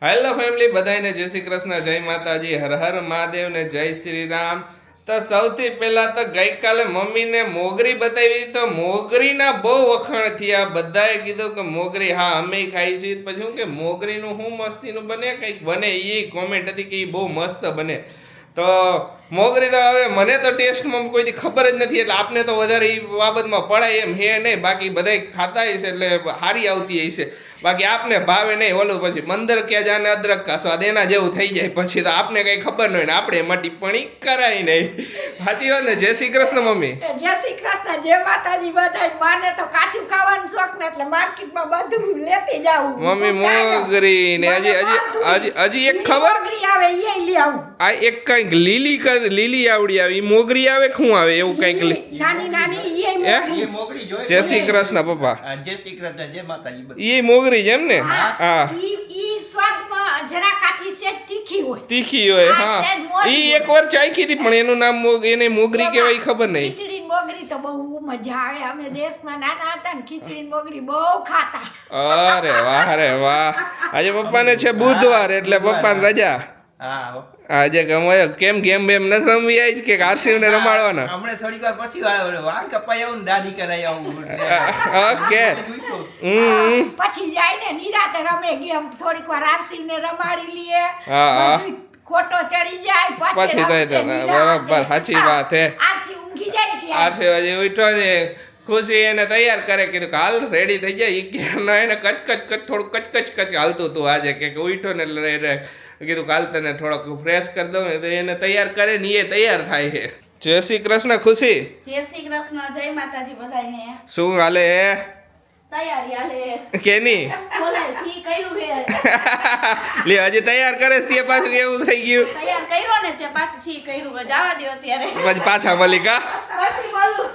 Hello family, બધાને જય શ્રી કૃષ્ણ, જય માતાજી, હર હર મહાદેવ ને જય શ્રી રામ। તો સૌથી પહેલા તો ગઈકાલે મમ્મીને મોગરી બતાવી તો મોગરીના બહુ વખાણ થયા। બધાએ કીધું કે મોગરી હા અમે ખાઈ છીએ। પછી હું કે મોગરીનું શું મસ્તીનું બને, કંઈક બને એ કોમેન્ટ હતી કે એ બહુ મસ્ત બને। તો મોગરી તો હવે મને તો ટેસ્ટમાં કોઈથી ખબર જ નથી, એટલે આપને તો વધારે એ બાબતમાં પડાય એમ હે નહીં। બાકી બધા ખાતા હશે એટલે સારી આવતી હશે, બાકી આપને ભાવે નહીં। ઓલું પછી મંદર ક્યાં જાને અદરક કા સ્વાદ એના જેવું થઈ જાય, પછી તો આપને કઈ ખબર ન હોય ને આપણે એમાં ટિપ્પણી કરાય નહીં। સાચી વાત ને? જય શ્રી કૃષ્ણ મમ્મી। જય શ્રી કૃષ્ણ, જય માતાજી। બધાય માને તો કાચું ખાવાનું શોખ ને એટલે માર્કેટમાં બધું લેતી જાવું। મમ્મી મોગરી ને હજી એક ખબર મોગરી આવે એ લઈ આવું। આ એક કઈક લીલી આવડી આવે, ઈ મોગરી આવે કે શું આવે એવું કઈક નાની નાની એ મોગરી જોઈ। જય શ્રી કૃષ્ણ પપ્પા। જય શ્રી કૃષ્ણ, જય માતાજી। ઈ મોગરી જેમ ને? હા, ઈ સ્વાદમાં જરા કાઠી છે, તીખી હોય। તીખી હોય, હા। ઈ એકવાર ચાખી હતી પણ એનું નામ એને મોગરી કહેવાય ખબર નહીં। ખીચડી મોગરી તો બહુ મજા આવે। અમે દેશમાં નાના હતા ને ખીચડી મોગરી બહુ ખાતા। અરે વાહ રે વાહ। આજે પપ્પાને છે બુધવાર એટલે પપ્પાને રજા। હા, આજે ગમાયો કેમ ગેમ બેમ નથી રમવી આજ કે આરસીને રમાડવાના? હમણે થોડીક વાર પછી વાળ કપાઈ આવું ને દાઢી કરાઈ આવું। ઓકે। પછી જાય ને નિરાતે રમે ગેમ, થોડીક વાર આરસી ને રમાડી લઈએ। હા, બધું ખોટો ચડી જાય પછી તો બરાબર સાચી વાત હે। આરસી ઊંઘી જાય ત્યાં। આરસી વાજે ઉઠો ને ખુશી એને તૈયાર કરે, કીધું કે હાલ રેડી થઈ જાય। ઈ કે એને કચ થોડું કચ હાલતું હતું આજે કે ઉઠો ને એટલે કીધું કાલ તને થોડોક ફ્રેશ કરી દઉં ને, તો એને તૈયાર કરે ને એ તૈયાર થાય છે। જય શ્રી કૃષ્ણ ખુશી। જય શ્રી કૃષ્ણ, જય માતાજી બધાયને। શું હાલે હે? તૈયારી હાલે કેની? બોલાય ઠી કર્યું હે। લે હજી તૈયાર કરે છે પાછું એવું થઈ ગયું? તૈયાર કર્યો ને તે પાછું ઠી કર્યું, જવા દો અત્યારે પછી પાછા મલિકા પછી બોલું।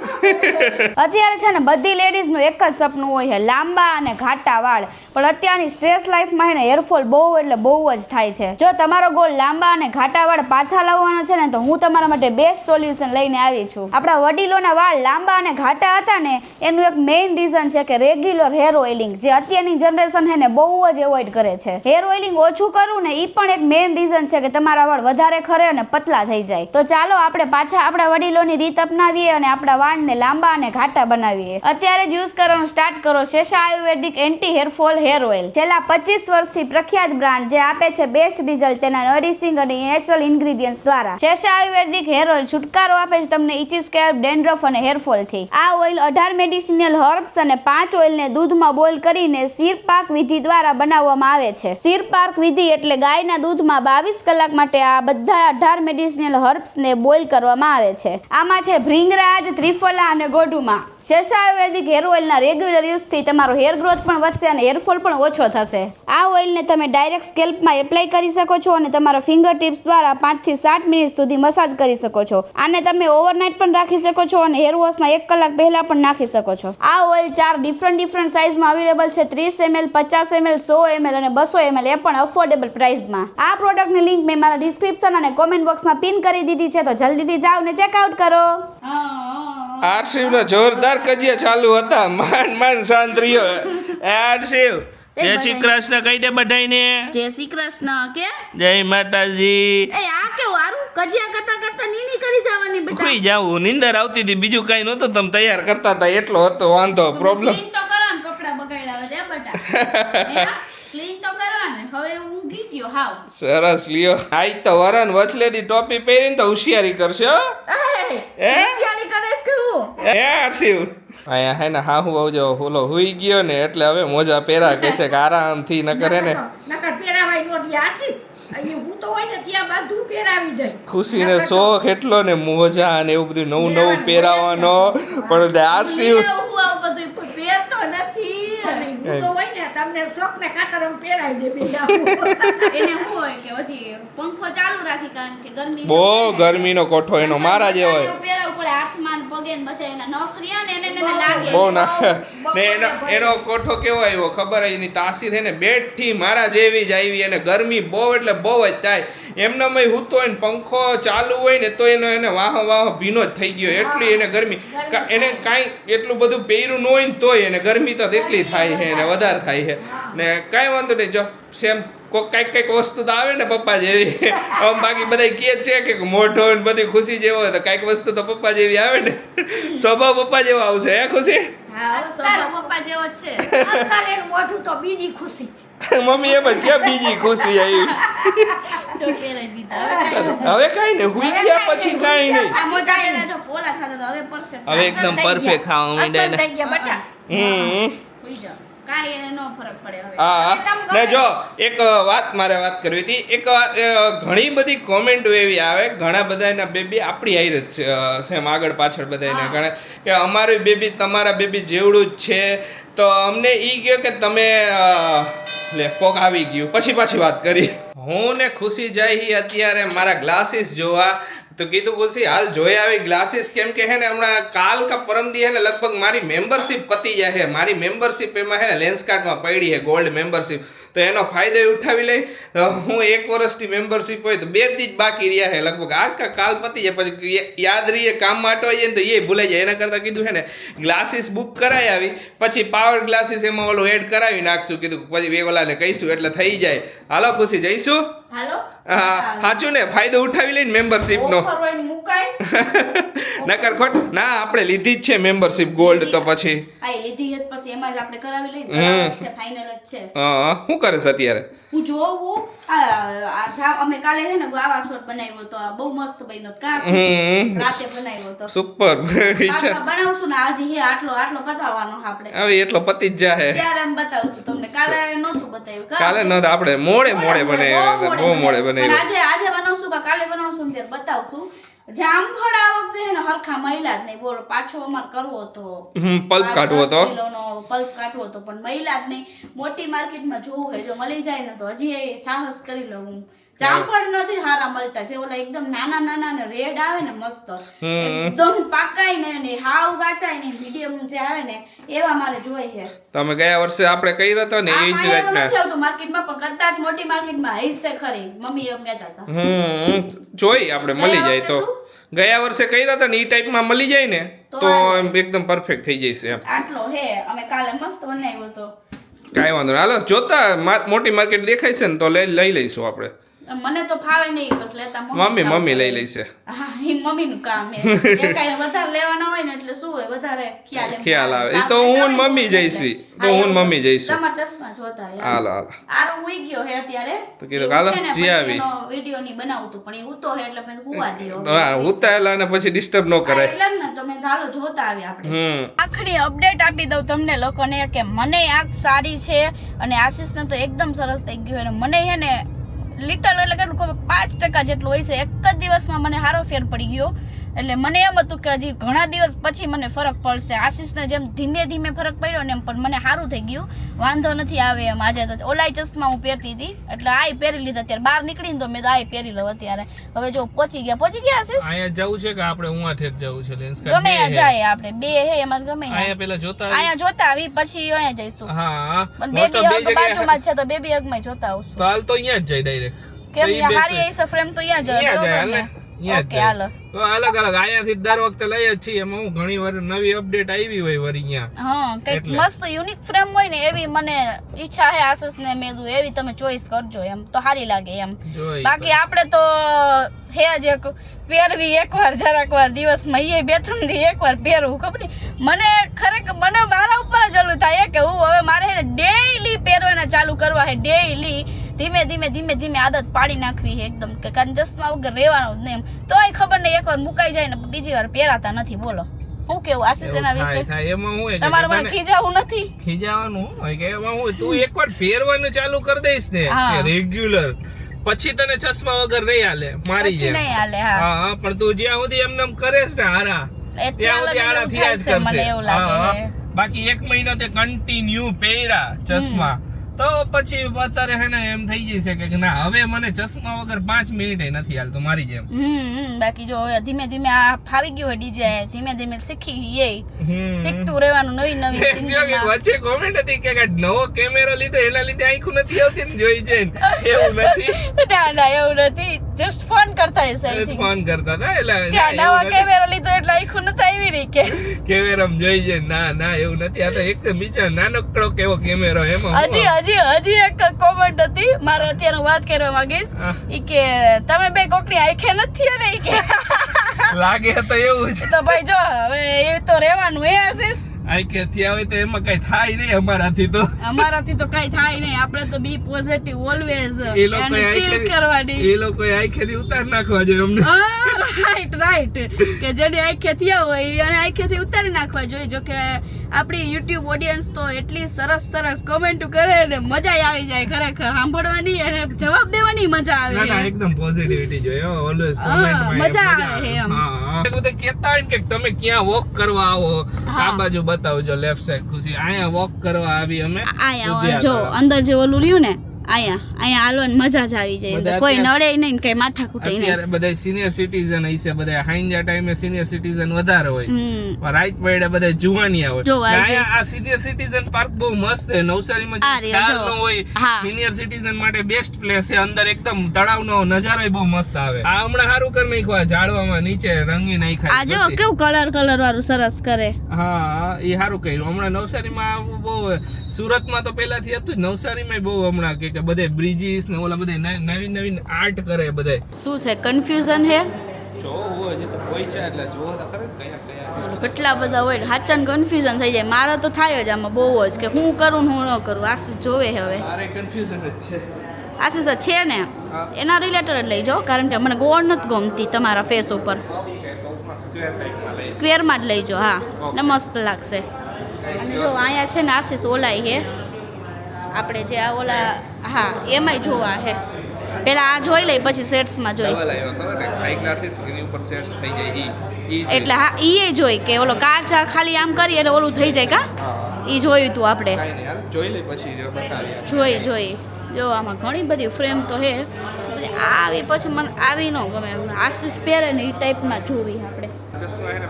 અત્યારે છે ને બધી લેડીઝનું એક જ સપનું હોય છે, લાંબા અને ઘાટા વાળ। પણ અત્યારની સ્ટ્રેસ લાઈફમાં છે ને હેરફોલ બહુ એટલે બહુ જ થાય છે। જો તમારો ગોલ લાંબા અને ઘાટા વાળ પાછા લાવવાનો છે ને, તો હું તમારા માટે બેસ્ટ સોલ્યુશન લઈને આવી છું। આપણા વડીલોના વાળ લાંબા અને ઘાટા હતા ને, એનું એક મેઇન રીઝન છે કે રેગ્યુલર હેર ઓઇલિંગ, જે અત્યારની જનરેશન છે ને બહુ જ એવોઇડ કરે છે। હેર ઓઇલિંગ ઓછું કરવું ને એ પણ એક મેઇન રીઝન છે કે તમારા વાળ વધારે ખરે અને પતલા થઈ જાય। તો ચાલો આપણે પાછા આપણા વડીલોની રીત અપનાવીએ અને આપણા વાળને લાંબા અને ઘાટા બનાવીએ। અત્યારે જ યુઝ કરવાનું સ્ટાર્ટ કરો શેષા આયુર્વેદિક એન્ટી હેરફોલ હેર ઓઇલ। છેલ્લા 25 વર્ષથી પ્રખ્યાત બ્રાન્ડ જે આપે છે બેસ્ટ રિઝલ્ટ તેના નરિશિંગ અને નેચરલ ઇન્ગ્રેડિયન્ટ્સ દ્વારા। શેષા આયુર્વેદિક હેર ઓઇલ છુટકારો આપે છે તમને ઇચી સ્કેલ્પ, ડેન્ડ્રફ અને હેરફોલ થી। આ ઓઇલ 18 મેડિસિનલ હર્બ્સ અને 5 ઓઇલને દૂધમાં બોઇલ કરીને શીરપાક વિધિ દ્વારા બનાવવામાં આવે છે। શીરપાક વિધિ એટલે ગાયના દૂધમાં 22 કલાક માટે આ બધા 18 મેડિસિનલ હર્બ્સને બોઇલ કરવામાં આવે છે। આમાં છે ભૃંગરાજ, ત્રિફલા અને ગોઢુમાં। શેષા આયુર્વેદિક હેર ઓઇલના રેગ્યુલર યુઝથી તમારો હેર ગ્રોથ પણ વધશે અને હેરફોલ પણ ઓછો થશે। આ ઓઇલને તમે ડાયરેક્ટ સ્કેલ્પમાં એપ્લાય કરી શકો છો અને તમારા ફિંગર ટિપ્સ દ્વારા 5 થી 7 મિનિટ સુધી મસાજ કરી શકો છો। આને તમે ઓવરનાઇટ પણ રાખી શકો છો અને હેર વોશના 1 કલાક પહેલા પણ નાખી શકો છો। આ ઓઇલ 4 ડિફરન્ટ સાઇઝમાં અવેલેબલ છે, 30 ml, 50 ml, 100 ml અને 200 ml, એ પણ અફોર્ડેબલ પ્રાઇસમાં। આ પ્રોડક્ટની લિંક મેં મારા ડિસ્ક્રિપ્શન અને કોમેન્ટ બોક્સમાં પિન કરી દીધી છે, તો જલ્દીથી જાઓ ને ચેકઆઉટ કરો। આરસીવ નો જોરદાર કજિયા ચાલુ હતા, માંડ શાંત રહ્યો। આરસીવ જય શ્રી કૃષ્ણ કહી દે બધાયને। જય શ્રી કૃષ્ણ કે જય માતાજી। એ આ કેવું હારું કજિયા કરતા નીની કરી જવાની બેટા। સુઈ જાવું, નીંદર આવતી હતી, બીજું કઈ નહોતું, તમે તૈયાર કરતા હતા એટલો હતો વાંધો। પ્રોબ્લેમ ક્લીન તો કરો ને, કપડા બગાડ્યા દે બેટા। ક્લીન તો કરો ને, હવે ઊંઘી ગયો હાવ સરસ લ્યો। આજ તો વરણ વચલેથી ટોપી પહેરીને તો હોશિયારી કરશે હો। હોશિયારી કરે છે કેવું હે આરસીવ? અહીંયા હે ને હા હું આવજો ઓલો હુઈ ગયો ને એટલે હવે મોજા પહેરા કે છે કે આરામથી ન કરે ને। નકર પહેરાવાય નો યાસી અહીં હું તો હોય ને ત્યાં બધું પહેરાવી દે। ખુશીને શોખ એટલો ને મોજા ને એવું બધું નવું પહેરાવાનો, પણ આરસીવ હું આવું બધું પહેરતો નથી। હું તો હોય ને તમને શોખ ને ખાતર હું પહેરાવી દે બેટા। એને શું હોય કે પછી પંખો ચાલુ રાખી, કારણ કે ગરમી બહુ ગરમીનો કોઠો એનો મારા જેવો હોય। પહેરાવું પડે હાથમાં ને પગે ને બધા એના નોકરીયા ને એને લાગે બહુ ના ને એનો કોઠો કેવો આવ્યો ખબર? એની તાસીર છે ને બેડ થી મારા જેવી જ આવી, અને ગરમી બહુ એટલે બહુ જ થાય। એમનામાં હૂતો હોય ને પંખો ચાલુ હોય ને તો એને વાહ ભીનો જ થઈ ગયો, એટલી એને ગરમી। એને કાંઈ એટલું બધું પહેર્યું ન હોય ને તોય એને ગરમી તો તેટલી થાય છે, એને વધારે થાય છે ને કાંઈ વાંધો નહીં। જો સેમ કોક કઈક વસ્તુ તો આવે ને પપ્પા જેવી. આમ બાકી બધા કહે જ છે કે મોઢો ને બધી ખુશી જેવો હોય તો કઈક વસ્તુ તો પપ્પા જેવી આવે ને. સ્વભાવ પપ્પા જેવો આવશે હે ખુશી? હા સ્વભાવ પપ્પા જેવો જ છે. અસલ એનું મોઢું તો બીજી ખુશી છે. મમ્મી એમ જ ક્યાં બીજી ખુશી આવી. જો પહેરાઈ દીધા હવે કઈ નહીં હુઈ ગયા પછી કઈ નહીં. આ મોજા પહેલા જો પોલા થતા તો હવે પરફેક્ટ હવે એકદમ પરફેક્ટ ખાવા અસલ માંડ્યા થઈ ગયા બટા. હોઈ જાવ કાંઈ એને નો ફરક પડે હવે. હા ને જો એક વાત મારે વાત કરવી હતી. એક વાત ઘણી બધી કોમેન્ટો એવી આવે ઘણા બધાના બેબી આપણી હાઈર જ છે સેમ આગળ પાછળ બધાને ઘણા કે અમારી બેબી તમારા બેબી જેવડું જ છે. તો અમને ઈ કહ્યું કે તમે લે કોક આવી ગયું પછી પાછી વાત કરી. હું ને ખુશી જાય અત્યારે મારા ગ્લાસીસ જોવા તો કીધું ખુશી હાલ જોઈ આવી ગ્લાસીસ કેમ કે હે ને હમણાં કાલ કા પરમદી હે ને લગભગ મારી મેમ્બરશિપ પતી જાય છે. મારી મેમ્બરશિપ એમાં હે ને લેન્સકાર્ટમાં પડી છે ગોલ્ડ મેમ્બરશિપ. તો એનો ફાયદો ઉઠાવી લઈ. હું 1 વર્ષની મેમ્બરશિપ હોય તો 2 દી જ બાકી રહ્યા છે લગભગ. આ કાલ પતી જાય પછી યાદ રહીએ કામમાં અટવાઈ જાય ને તો એ ભૂલાઈ જાય. એના કરતાં કીધું છે ને ગ્લાસીસ બુક કરાવી આવી પછી પાવર ગ્લાસીસ એમાં ઓલું એડ કરાવી નાખશું. કીધું પછી વેગોલાને કહીશું એટલે થઈ જાય. હાલો ખુશી જઈશું. હાલો હા સાચું ને ફાયદો ઉઠાવી લઈને મેમ્બરશિપ નો. ઓફર હોય ને મુકાય. નકર ખોટ ના આપણે લીધી જ છે મેમ્બરશિપ ગોલ્ડ તો પછી આ લીધી જ પછી એમાં જ આપણે કરાવી લઈએ કરાવી જ છે ફાઇનલ જ છે. શું કરે છે અત્યારે? હું જોઉં અમે કાલે છે ને આવા શોટ બનાવ્યો તો બહુ મસ્ત બન્યો કાં રાતે બનાવ્યો તો સુપર પાછો બનાવશું ને આજે હે આટલો બતાવવાનો આપણે હવે એટલો પતી જ જાહે. ત્યારે એમ બતાવશું તમને. કાલે નહોતું બતાવ્યું કાલે ન આપણે મોડે બનાવ્યું બહુ મોડે બનાવ્યું. આજે બનાવશું કે કાલે બનાવશું ત્યારે બતાવશું. જામફળ આ વખતે છે ને હરખા મહિલા જ નહીં બોલો. પાછો અમાર કરવો તો પલ્પ કાઢવો તો પલ્પ કાઢવો તો પણ મહિલા જ નહીં. મોટી માર્કેટમાં જોવું હોય જો મળી જાય ને તો હજી એ સાહસ કરી લઉં હું. જામફળ નથી હારા મળતા જે ઓલા એકદમ નાના ને રેડ આવે ને મસ્ત એકદમ પાકાય ને હાવ કાચાય ને મીડિયમ જે આવે ને એવા મારે જોઈએ. તમે ગયા વર્ષે આપણે કર્યો હતો ને એ જ રીતના નથી આવતું માર્કેટમાં પણ કદાચ મોટી માર્કેટમાં હશે ખરી. મમ્મી એમ કહેતા હતા. જોઈ આપણે મળી જાય તો ગયા વર્ષે કર્યા હતા ને એ ટાઈપમાં મળી જાય ને તો એકદમ પરફેક્ટ થઈ જશે. આટલો હે અમે કાલે મસ્ત બનાવ્યો તો. કાંઈ વાંધો નહીં. હાલો જોતા મોટી માર્કેટ દેખાય છે ને તો લઈ લઈશું આપણે. મને તો ફાવે નહીં બસ લેતા મમ્મી લઈ લેશે. હા એ મમ્મીનું કામ હે. એકાઈને વધારે લેવાના હોય ને એટલે શું હોય વધારે ખ્યાલ આવે. એ તો હું ને મમ્મી જઈશી. તમારા ચશ્મા જોતા હાલો આરો ઉઈ ગયો હે અત્યારે તો કીધું કાલો જી આવી વિડિયો ની બનાવતું પણ એ ઉતો હે એટલે મેં હુવા દીયો. હા ઉતાયેલા ને પછી ડિસ્ટર્બ ન કરાય એટલે ને તો મેં હાલો જોતા આવી આપણે. આખરી અપડેટ આપી દઉં તમને લોકોને કે મને આંખ સારી છે અને આશીષને તો એકદમ સરસ થઈ ગયું. અને મને હે ને લિટલ એટલે કે 5% જેટલું હોય છે. એક જ દિવસમાં મને સારો ફેર પડી ગયો. એટલે મને એમ હતું કે હજી ઘણા દિવસ પછી મને ફરક પડશે. આશીષને જેમ ધીમે ધીમે ફરક પડ્યો ને એમ પણ મને સારું થઈ ગયું. વાંધો નથી આવે એમ. આજે તો ઓલાય ચશ્મા હું પહેરતી હતી એટલે આ પહેરી લીધા. અત્યારે બહાર નીકળીને તો મેં તો આ પહેરી લઉં અત્યારે. હવે જો પહોંચી ગયા આશીષ. અહીંયા જવું છે કે આપણે ઉવા ઠેર જવું છે? લેન્સકાર્ટ ગમે ત્યાં જાય આપણે બે હે એમાં ગમે અહીંયા પેલા જોતા અહીંયા જોતા આવી પછી અહીંયા જઈશું. હા પણ બેબી બાજુમાં છે તો બેબી હગમાં જોતા આવશું. તો હાલ તો અહીંયા જ જાય ડાયરેક્ટ. કેમ અહીંયા હારી આઈ ફ્રેમ તો અહીંયા જાય બરોબર ને? ઓકે હાલો. તો અલગ અહીંયાથી દર વખતે લઈએ જ છીએ. એમાં હું ઘણી વાર નવી અપડેટ આવી હોય વરી અહીંયા. હા કઈક મસ્ત યુનિક ફ્રેમ હોય ને એવી મને ઈચ્છા છે આશીષ ને મેં એવી તમે ચોઈસ કરજો એમ તો સારી લાગે એમ. બાકી આપણે તો હે જ એક પહેરવી એકવાર જરાક વાર દિવસમાં એ 2-3 દી એકવાર પહેરવું ખબર મને ખરેખર મને મારા ઉપર જ ઓલું થાય કે હું હવે મારે ડેઈલી પહેરવાના ચાલુ કરવા છે. ડેઈલી ધીમે આદત પાડી નાખવી છે એકદમ કે કારણ ચશ્મા વગર રહેવાનું જ નહીં. તોય ખબર નહીં એકવાર મુકાઈ જાય ને બીજી વાર પહેરાતા નથી. બોલો હું કેવું આશીષ એના વિશે? એમાં હું તમારે મને ખીજાવું નથી. ખીજાવાનું હોય કે એમાં હું તું એકવાર પહેરવાનું ચાલુ કરી દઈશ ને રેગ્યુલર પછી તને ચશ્મા વગર નહીં હાલે મારી જેમ. નહીં હાલે. હા પણ તું જ્યાં સુધી એમને કરેશ ને હારા ત્યાં સુધી હારા થયા જ કરશે. બાકી 1 મહિનો તે કન્ટિન્યુ પહેર્યા ચશ્મા તો પછી અત્યારે હે ને એમ થઈ જશે કે ના હવે મને ચશ્મા વગર 5 મિનિટ નથી હાલતું મારી જેમ. બાકી જો ધીમે આ ફાવી ગયું હોય ડીજે ધીમે શીખી શીખતું રહેવાનું નવી વચ્ચે કોમેન્ટ હતી કે નવો કેમેરો લીધો એના લીધે આંખું નથી આવતી ને જોઈ જઈને એવું નથી. ના એવું નથી. જસ્ટ ફોન કરતા હશે આઈ થિંક ફોન કરતા હતા એટલે કે આ નવા કેમેરો લીધો એટલે આખું નતા આવી રહી કે કેમેરામાં જોઈ છે ના એવું નથી આ તો એક બિચારો નાનકડો કેવો કેમેરો એમાં હજી એક કોમેન્ટ હતી મારે અત્યારે વાત કરવા માંગીશ ઈ કે તમે બે કોકની આંખે નથી ને ઈ કે લાગે તો એવું છે તો ભાઈ જો હવે એ તો રહેવાનું એ આશીષ આંખે થયા હોય તો એમાં કઈ થાય નહીં અમારાથી તો કઈ થાય નહીં આપણે તો બી પોઝિટિવ ઓલવેઝ એ લોકો ચીલ કરવાની એ લોકો આંખેથી ઉતાર નાખવા જોઈએ અમને રાઈટ કે જેને આંખે થયા હોય અને આંખેથી ઉતારી નાખવા જોઈએ જો કે આપણી યુટ્યુબ ઓડિયન્સ તો એટલી સરસ કમેન્ટ કરે ને મજા આવી જાય ખરેખર સાંભળવાની અને જવાબ દેવાની મજા આવે ના એકદમ પોઝિટિવિટી જોઈએ ઓલવેઝ કોમેન્ટમાં મજા આવે એમ હા બધા કહેતા હોય કે તમે ક્યાં વોક કરવા આવો આ બાજુ બતાવજો લેફ્ટ સાઈડ ખુશી અહીંયા વોક કરવા આવી અમે અહીંયા જો અંદર જે ઓલું રહ્યું ને અહીંયા હાલવાની મજા જ આવી જાય કોઈ નડે નહીં કઈ માથા કૂટે નહીં અત્યારે બધા સિનિયર સિટીઝન હશે બધા હાઈના ટાઈમે સિનિયર સિટીઝન વધારે હોય રાઈટ પડે બધા જુવાનિયા હોય અહીંયા આ સિનિયર સિટીઝન પાર્ક બહુ મસ્ત છે નવસારીમાં ખ્યાલ ન હોય સિનિયર સિટીઝન માટે બેસ્ટ પ્લેસ છે અંદર એકદમ તળાવનો નજારો બહુ મસ્ત આવે આ હમણાં સારું કરી નાખ્યું ઝાડવામાં નીચે રંગી નાખ્યા આ જો કેવું કલર વાળું સરસ કરે હા એ સારું કર્યું હમણાં નવસારીમાં બહુ સુરતમાં તો પહેલાથી હતું નવસારીમાં બહુ હમણાં કે બધે બ્રિજીસ ને ઓલા બધે નવીન આર્ટ કરે બધે શું છે કન્ફ્યુઝન હે જોવો હજી તો કોઈ છે એટલે જોવો તો ખરે કયા કેટલા બધા હોય હાચન કન્ફ્યુઝન થઈ જાય મારા તો થાય જ આમાં બહુ જ કે હું કરું ને હું ન કરું આશીષ જોવે હવે મારે કન્ફ્યુઝન જ છે આશીષ છે ને એના રિલેટેડ જ લઈ જાઓ કારણ કે મને ગોળ નથી ગમતી તમારા ફેસ ઉપર સ્ક્વેરમાં જ લઈ જાઓ હા ને મસ્ત લાગશે અને જો અહીંયા છે ને આશીષ ઓલાય હે આપણે જે આ ઓલા હા એમાંય જોવા હે પેલા આ જોઈ લઈ પછી સેટ્સમાં જોઈ ડબલ આવ્યો ખબર ને હાઈ ક્લાસીસ એની ઉપર સેટ્સ થઈ જાય ઈ એટલે હા ઈ જોઈ કે ઓલો કાચ ખાલી આમ કરીએ એટલે ઓલું થઈ જાય કા ઈ જોયું તું આપણે કાઈ નહીં હાલ જોઈ લે પછી જો બતાવીએ જોઈ જો આમાં ઘણી બધી ફ્રેમ તો હે આવી પછી મને આવી ન ગમે આશીષ પહેરે ને એ ટાઈપમાં જોવી આપણે ચશ્મા હે ને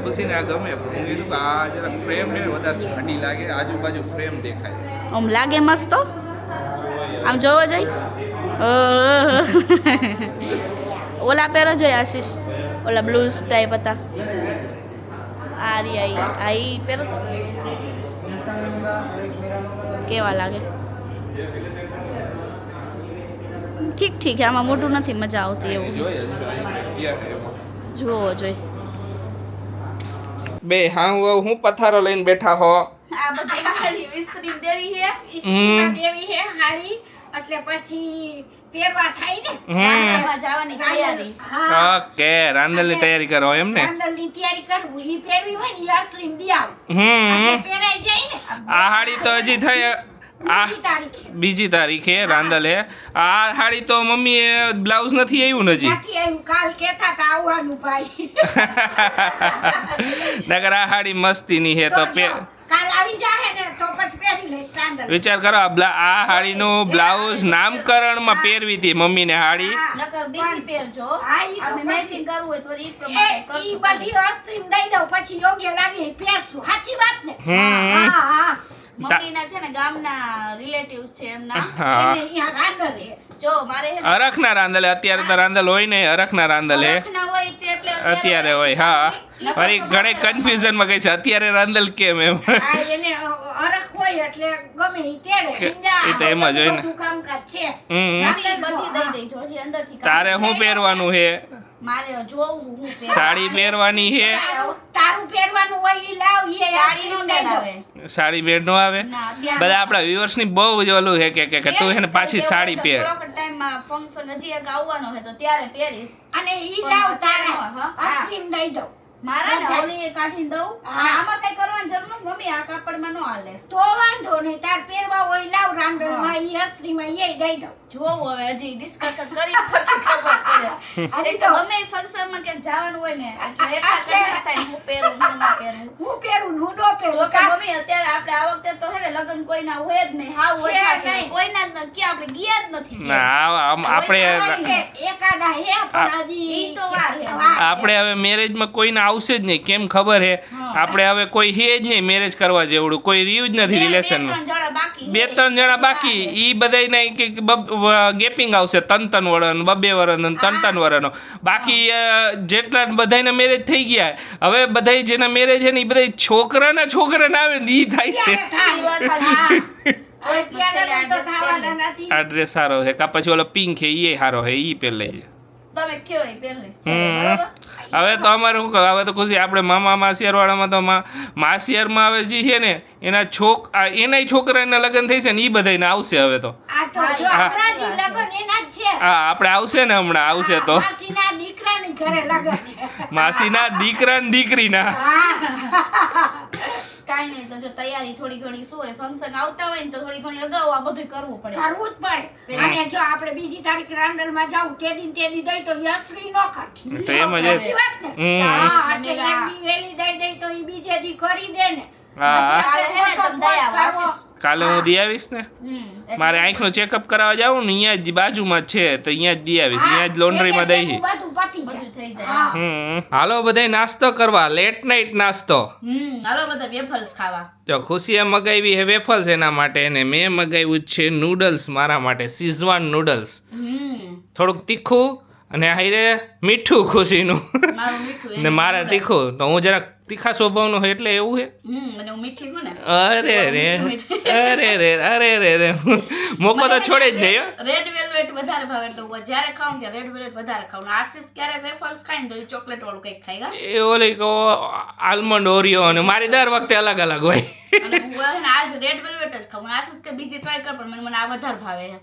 ખુશીને આ ગમે પણ હું કીધું કે આ જરા ફ્રેમ હે ને વધારે જાડી લાગે આજુબાજુ ફ્રેમ દેખાય આમ લાગે મસ્ત આમ જોવો જોઈ ઓલા પહેરો જોઈ આશીષ ઓલા બ્લુઝ ટાઈપ હતા આ પહેરો તો કેવા લાગે ઠીક આમાં મોટું નથી મજા આવતી એવું જોવો જોઈ બે હા હું પથારો લઈને બેઠા હો આ બધી હાડી વિસ્તરી દેવી હે દેવી હે હાડી એટલે પછી પહેરવા થાય ને રાંધણમાં જવાની તૈયારી ઓકે રાંદલની તૈયારી કરો એમ ને રાંધણની તૈયારી કરવું ઈ પહેરવી હોય ને ઈ અસલીમ દી આવ પહેરાઈ જાય ને આ હાડી તો હજી થઈ આ બીજી તારીખે રાંદલ હે આ હાડી તો મમ્મી બ્લાઉઝ નથી આવ્યું ને હજી નથી આવ્યું કાલ કેતા તા આવવાનું ભાઈ નગર આ હાડી મસ્તીની હે તો કાલ આવી જાહે ને તો પછી પહેરી લઈશ રાંદલ વિચાર કરો આ હાડીનું બ્લાઉઝ નામકરણમાં પહેરવી હતી મમ્મીને હાડી નકર બીજી પહેરજો આપણે મેચિંગ કરવું હોય તો ઈ પ્રમાણે ઈ કરશું બધી અસ્ત્રીમ દઈ દઉં પછી યોગ્ય લાગે એ પહેરશું સાચી વાત ને હા મમ્મીના છે ને ગામના રિલેટિવ્સ છે એમના હા એને અહીંયા રાંદલ હે જો મારે હે ને અરખના રાંદલ હે અત્યારે તો રાંદલ હોય ને અરખના રાંદલ હે ના હોય તે એટલે અત્યારે હોય હા ફરી ઘણી કન્ફ્યુઝનમાં ગઈ છે અત્યારે રાંદલ કેમ એમ આ એને અરખ હોય એટલે ગમે ઈ તેડે એ તો એમ જ હોય ને બધું કામકાજ છે બધી દઈ દેજો હજી અંદરથી તારે શું પહેરવાનું હે મારે જોવું હું સાડી પહેરવાની હે તારું પહેરવાનું હોય ઈ લાવ ઈ સાડી નો દઈ દો આવે સાડી પહેર નો આવે ના અત્યારે બધા આપણા વ્યુઅર્સ ની બહુ જ ઓલું હે કે તું હે ને પાછી સાડી પહેર થોડોક ટાઈમમાં ફંક્શન હજી એક આવવાનો છે તો ત્યારે પહેરીશ અને ઈ લાવ તારે હા. અસલીમ દઈ દો મારા ને ઓલી એ કાઢીને દઉં હા. આમાં કઈ કરવાની જરૂર નથી મમ્મી આ કાપડમાં નો હાલે તો વાંધો નહીં તાર પહેરવા હોય લાવ રાંદલમાં ઈ અસલીમાં ઈ દઈ દો જોવું હવે હજી ડિસ્કશન કરી પછી ખબર પડે આની એક તો તો ગમે ફંક્શનમાં ક્યાંક જવાનું હોય ને એટલે એટલા કન્ફ્યુઝ થાય હું પહેરું હું ના પહેરું હું પહેરું હું ન જો પહેરું કે મમ્મી અત્યારે આપણે આ વખતે તો હે ને લગ્ન કોઈના હોય જ નહીં હાવ છે ઓછા છે નહીં. કોઈના જ નથી ક્યાં આપણે ગયા જ નથી ના આપણે એકાદા હે પણ હજી ઈ તો વાર હે. આપણે હવે મેરેજમાં કોઈને આવશે જ નહીં. કેમ ખબર હે, આપણે હવે કોઈ હે જ નહીં મેરેજ કરવા જેવડું, કોઈ રહ્યું જ નથી રિલેશનમાં. 2-3 જણા બાકી, ઈ બધાને ગેપિંગ આવશે 3-3 વર્ષ, 2-2 વર્ષ, 3-3 વર્ષનો. બાકી જેટલા બધાના મેરેજ થઈ ગયા, હવે બધા જેના મેરેજ છે ને એ બધા છોકરાના આવે ને ઈ થાય છે. અત્યારે તો થવાના નથી. આ ડ્રેસ સારો છે કા પછી ઓલો પિંક છે ઈ સારો છે, ઈ પહેર લેજે. તમે કયો એ પહેરીશ છે, હમ. બરોબર? હવે તો અમારે શું કહે, હવે તો ખુશી આપણે મામા માસિયાર વાળામાં તો માસિયારમાં આવે જે છે ને એના છોકરાના લગ્ન થઈ છે ને ઈ બધાને આવશે હવે તો. આ તો જો આપણા જ લગન એના જ છે. હા આપણે આવશે ને હમણાં આવશે તો માસીના દીકરાની ઘરે લગન. માસીના દીકરા ને દીકરીના. કાંઈ નહીં, તો જો તૈયારી થોડી ઘણી શું હોય, ફંક્શન આવતા હોય ને તો થોડી ઘણી અગાઉ આ બધું કરવું પડે. કરવું જ પડે. અને જો આપણે બીજી તારીખ રાંદલમાં જાવું તેદી દઈ તો યશ્રી નો ખર્ચ. તો એમ જ સાચી વાત ને? હમ. હા, એટલે એક દી વહેલી દઈ તો ઈ બીજે દી કરી દે ને. હા કાલે હે ને તમે દયા વાસીસ. કાલે હું દી આવીશ ને, મારે આંખનું ચેકઅપ કરાવવા જાવું ને અહીંયા જ બાજુમાં જ છે તો અહીંયા જ દી આવીશ, અહીંયા જ લોન્ડ્રીમાં દઈ છે. બધું પતી જાય. બધું થઈ જાય. હાલો બધાય નાસ્તો કરવા, લેટ નાઇટ નાસ્તો. હાલો બધા વેફર્સ ખાવા. જો ખુશીએ મગાવી હે વેફલ્સ એના માટે, ને મેં મગાવ્યું છે નૂડલ્સ મારા માટે, સિઝવાન નૂડલ્સ. થોડુંક તીખું અને હાઈરે મીઠું ખુશીનું, મારું મીઠું ને મારે તીખું. તો હું જરાક તીખા સ્વભાવનો હોય એટલે એવું હે. મને હું મીઠી છું ને. અરે મોકો તો છોડે જ નહીં હો. રેડ વેલ્વેટ વધારે ભાવે એટલે હું જ્યારે ખાઉં ત્યારે રેડ વેલ્વેટ વધારે ખાઉં. આશીષ ક્યારે વેફર્સ ખાય ને તો એ ચોકલેટ વાળું કંઈક ખાય હા. એ ઓલી કહો આલમંડ ઓરિયો, અને મારી દર વખતે અલગ અલગ હોય. અને હું છે ને આજ રેડ વેલ્વેટ જ ખાઉં. આશીષ કે બીજી ટ્રાય કર, પણ મને આ વધારે ભાવે છે.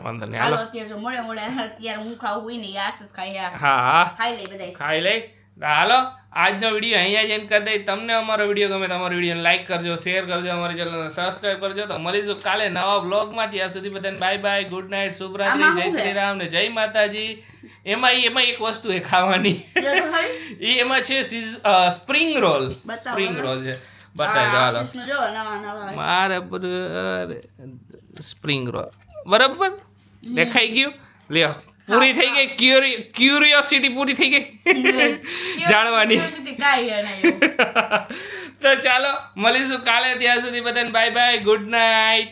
વાંધો નહીં હાલો હાલો. અત્યારે જો મોડે અત્યારે હું ખાવું હોય ને આશીષ ખાય હા ખાઈ લે બધા. ખાઈ લઈ. હાલો આજનો વિડીયો અહીંયા જ એન્ડ કરી દઈ. તમને અમારો વિડીયો ગમે તો અમારો વિડીયોને લાઈક કરજો, શેર કરજો, અમારી ચેનલને સબસ્ક્રાઇબ કરજો. તો મળીશું કાલે નવા બ્લોગમાં. ત્યાં સુધી બધાને બાય બાય, ગુડ નાઇટ, શુભરાત્રી, આમાં જય શું છે? શ્રી રામ ને જય માતાજી. એમાં એક વસ્તુ એ ખાવાની, એમાં છે સ્પ્રિંગ રોલ. બતાવો, સ્પ્રિંગ બતાવો. રોલ છે, બતાવી દો હાલો. આશીષનું જો નવા મારે સ્પ્રિંગ રોલ બરાબર દેખાઈ ગયું. લ્યો પૂરી થઈ ગઈ, ક્યુરિયોસિટી પૂરી થઈ ગઈ જાણવાની. તો ચાલો મળીશું કાલે. ત્યાં સુધી બધાને બાય બાય, ગુડ નાઇટ.